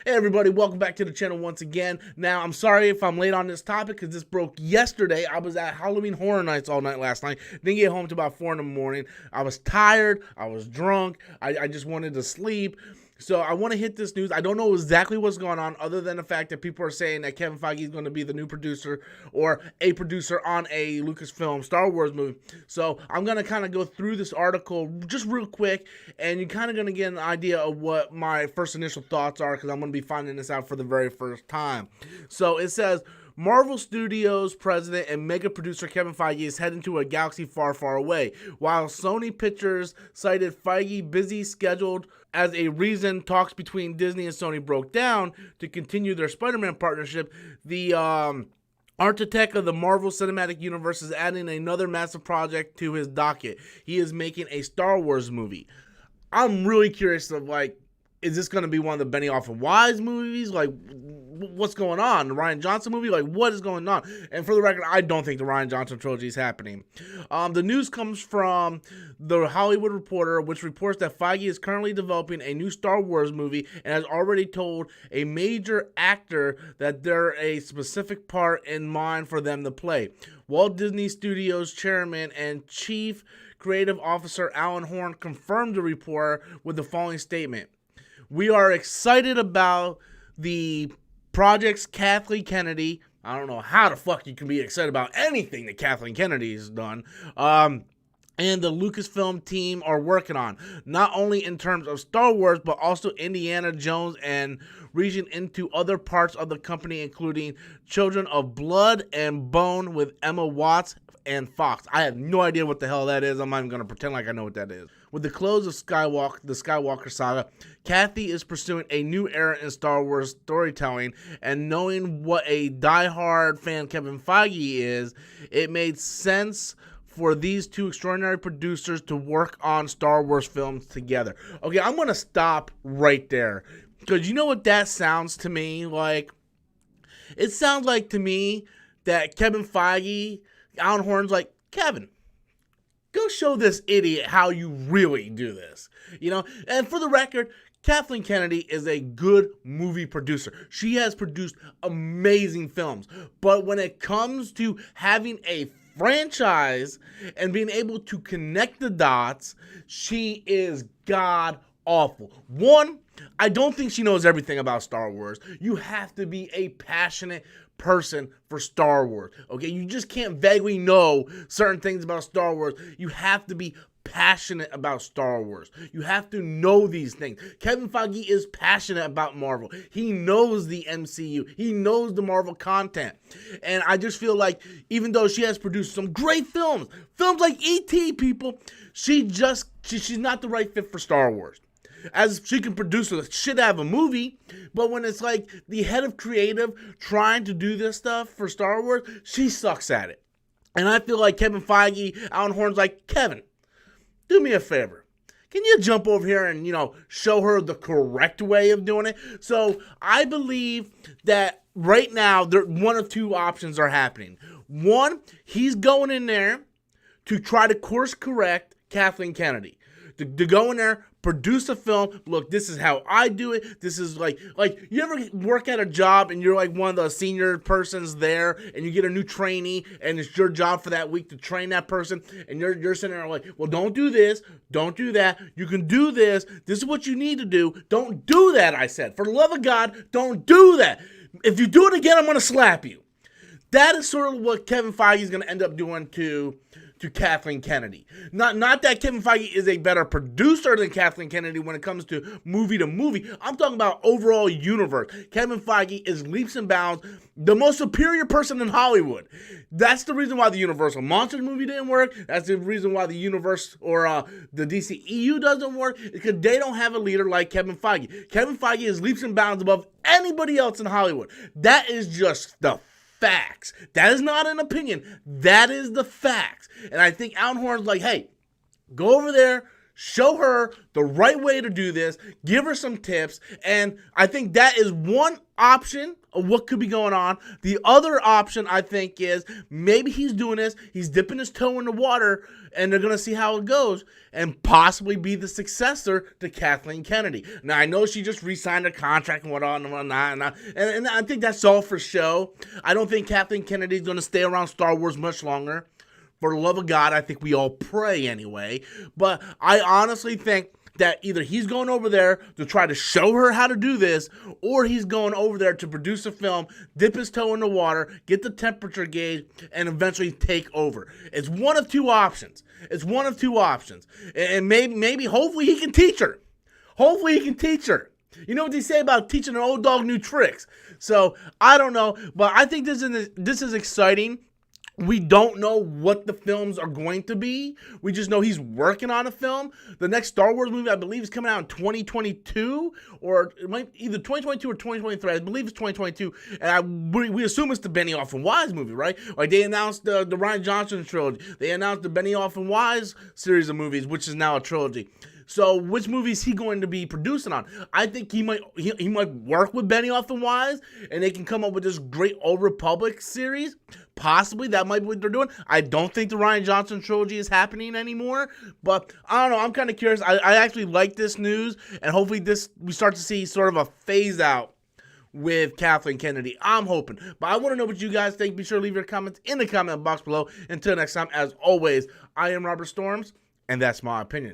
Hey everybody, welcome back to the channel once again. Now, I'm sorry if I'm late on this topic because this broke yesterday. I was at Halloween Horror Nights all night last night. Didn't get home till about 4 in the morning. I was tired. I was drunk. I just wanted to sleep. So I want to hit this news. I don't know exactly what's going on other than the fact that people are saying that Kevin Feige is going to be the new producer or a producer on a Lucasfilm Star Wars movie. So I'm going to kind of go through this article just real quick, and you're kind of going to get an idea of what my first initial thoughts are because I'm going to be finding this out for the very first time. So it says, Marvel Studios president and mega producer Kevin Feige is heading to a galaxy far, far away. While Sony Pictures cited Feige busy scheduled as a reason talks between Disney and Sony broke down to continue their Spider-Man partnership, the architect of the Marvel Cinematic Universe is adding another massive project to his docket. He is making a Star Wars movie. I'm really curious of, is this going to be one of the Benioff and Weiss movies? What's going on? The Rian Johnson movie? What is going on? And for the record, I don't think the Rian Johnson trilogy is happening. The news comes from The Hollywood Reporter, which reports that Feige is currently developing a new Star Wars movie and has already told a major actor that there's a specific part in mind for them to play. Walt Disney Studios chairman and chief creative officer Alan Horn confirmed the report with the following statement. We are excited about the projects Kathleen Kennedy. I don't know how the fuck you can be excited about anything that Kathleen Kennedy has done. And the Lucasfilm team are working on, not only in terms of Star Wars, but also Indiana Jones and reaching into other parts of the company, including Children of Blood and Bone with Emma Watts and Fox. I have no idea what the hell that is. I'm not even going to pretend like I know what that is. With the close of the Skywalker saga, Kathy is pursuing a new era in Star Wars storytelling, and knowing what a diehard fan Kevin Feige is, it made sense for these two extraordinary producers to work on Star Wars films together. Okay, I'm going to stop right there, because you know what that sounds to me like? It sounds like to me that Kevin Feige, Alan Horn's like, Kevin, go show this idiot how you really do this. And for the record, Kathleen Kennedy is a good movie producer. She has produced amazing films. But when it comes to having a franchise and being able to connect the dots, she is god awful. One, I don't think she knows everything about Star Wars. You have to be a passionate person for Star Wars. Okay, you just can't vaguely know certain things about Star Wars. You have to be passionate about Star Wars. You have to know these things. Kevin Feige is passionate about Marvel. He knows the MCU. He knows the Marvel content. And I just feel like even though she has produced some great films like E.T., people, she's not the right fit for Star Wars. As she can produce a shit out of a movie, but when it's like the head of creative trying to do this stuff for Star Wars, she sucks at it. And I feel like Kevin Feige, Alan Horn's like, Kevin, do me a favor. Can you jump over here and, show her the correct way of doing it? So I believe that right now, one of two options are happening. One, he's going in there to try to course correct Kathleen Kennedy. To go in there, produce a film. Look, this is how I do it. This is like you ever work at a job and you're like one of the senior persons there, and you get a new trainee, and it's your job for that week to train that person, and you're sitting there like, well, don't do this, don't do that. You can do this. This is what you need to do. Don't do that, I said. For the love of God, don't do that. If you do it again, I'm going to slap you. That is sort of what Kevin Feige is going to end up doing to Kathleen Kennedy. Not that Kevin Feige is a better producer than Kathleen Kennedy when it comes to movie. I'm talking about overall universe. Kevin Feige is leaps and bounds the most superior person in Hollywood. That's the reason why the Universal Monsters movie didn't work. That's the reason why the universe or the DCEU doesn't work, because they don't have a leader like Kevin Feige. Kevin Feige is leaps and bounds above anybody else in Hollywood. That is just the facts. That is not an opinion. That is the facts. And I think Alan Horn's like, hey, go over there, show her the right way to do this, give her some tips, and I think that is one option what could be going on. The other option, I think, is maybe he's doing this, he's dipping his toe in the water, and they're going to see how it goes, and possibly be the successor to Kathleen Kennedy. Now, I know she just re-signed her contract and whatnot and whatnot, and I think that's all for show. I don't think Kathleen Kennedy is going to stay around Star Wars much longer. For the love of God, I think we all pray anyway. But I honestly think that either he's going over there to try to show her how to do this, or he's going over there to produce a film, dip his toe in the water, get the temperature gauge, and eventually take over. It's one of two options. It's one of two options. And maybe, hopefully he can teach her. Hopefully he can teach her. You know what they say about teaching an old dog new tricks. So, I don't know, but I think this is exciting. We don't know what the films are going to be. We just know he's working on a film. The next Star Wars movie, I believe, is coming out in 2022, or it might either 2022 or 2023. I believe it's 2022, and we assume it's the Benioff and Weiss movie, right? Like they announced the Rian Johnson trilogy. They announced the Benioff and Weiss series of movies, which is now a trilogy. So, which movie is he going to be producing on? I think he might work with Benioff and Weiss, and they can come up with this great Old Republic series. Possibly, that might be what they're doing. I don't think the Rian Johnson trilogy is happening anymore, but I don't know. I'm kind of curious. I actually like this news, and hopefully we start to see sort of a phase out with Kathleen Kennedy. I'm hoping. But I want to know what you guys think. Be sure to leave your comments in the comment box below. Until next time, as always, I am Robert Storms, and that's my opinion.